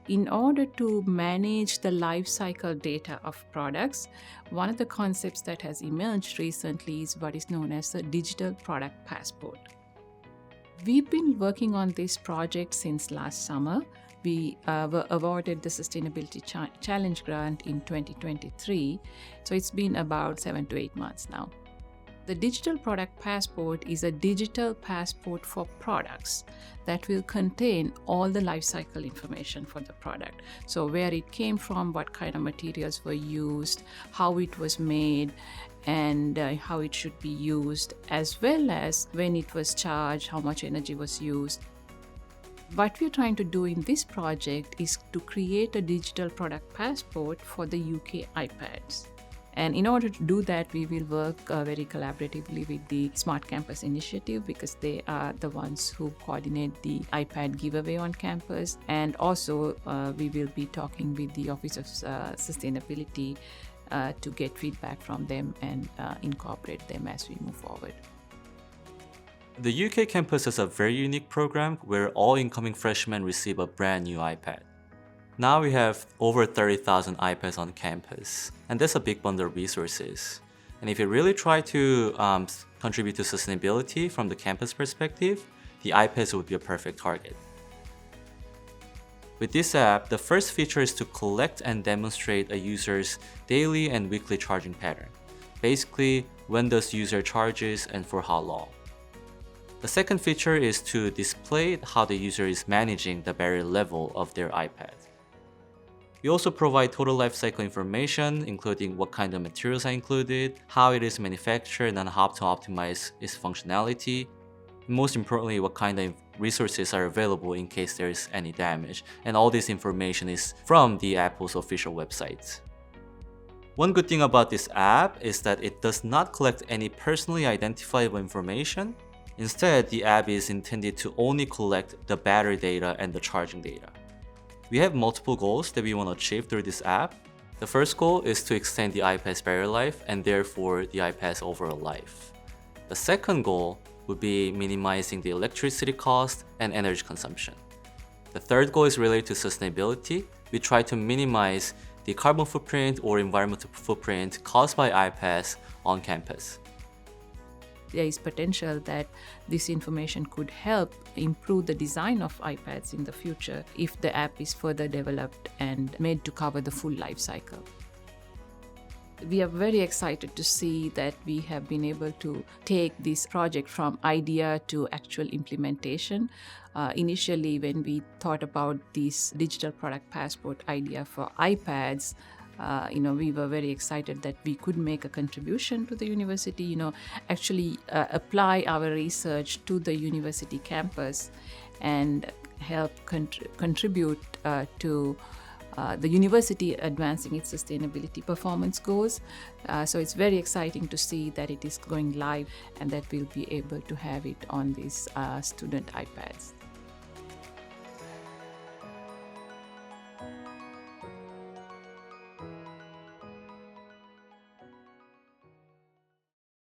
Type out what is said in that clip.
In order to manage the life cycle data of products, one of the concepts that has emerged recently is what is known as the digital product passport. We've been working on this project since last summer. We were awarded the Sustainability Challenge Grant in 2023, so it's been about 7 to 8 months now. The digital product passport is a digital passport for products that will contain all the life cycle information for the product. So where it came from, what kind of materials were used, how it was made, and how it should be used, as well as when it was charged, how much energy was used. What we're trying to do in this project is to create a digital product passport for the UK iPads. And in order to do that, we will work very collaboratively with the Smart Campus Initiative, because they are the ones who coordinate the iPad giveaway on campus. And also, we will be talking with the Office of Sustainability to get feedback from them and incorporate them as we move forward. The UK campus has a very unique program where all incoming freshmen receive a brand new iPad. Now we have over 30,000 iPads on campus, and that's a big bundle of resources. And if you really try to contribute to sustainability from the campus perspective, the iPads would be a perfect target. With this app, the first feature is to collect and demonstrate a user's daily and weekly charging pattern. Basically, when does user charges and for how long. The second feature is to display how the user is managing the battery level of their iPad. We also provide total lifecycle information, including what kind of materials are included, how it is manufactured, and how to optimize its functionality. And most importantly, what kind of resources are available in case there is any damage. And all this information is from the Apple's official website. One good thing about this app is that it does not collect any personally identifiable information. Instead, the app is intended to only collect the battery data and the charging data. We have multiple goals that we want to achieve through this app. The first goal is to extend the iPad's battery life and therefore the iPad's overall life. The second goal would be minimizing the electricity cost and energy consumption. The third goal is related to sustainability. We try to minimize the carbon footprint or environmental footprint caused by iPads on campus. There is potential that this information could help improve the design of iPads in the future if the app is further developed and made to cover the full life cycle. We are very excited to see that we have been able to take this project from idea to actual implementation. Initially, when we thought about this digital product passport idea for iPads, we were very excited that we could make a contribution to the university, actually apply our research to the university campus and help contribute to the university advancing its sustainability performance goals. So it's very exciting to see that it is going live and that we'll be able to have it on these student iPads.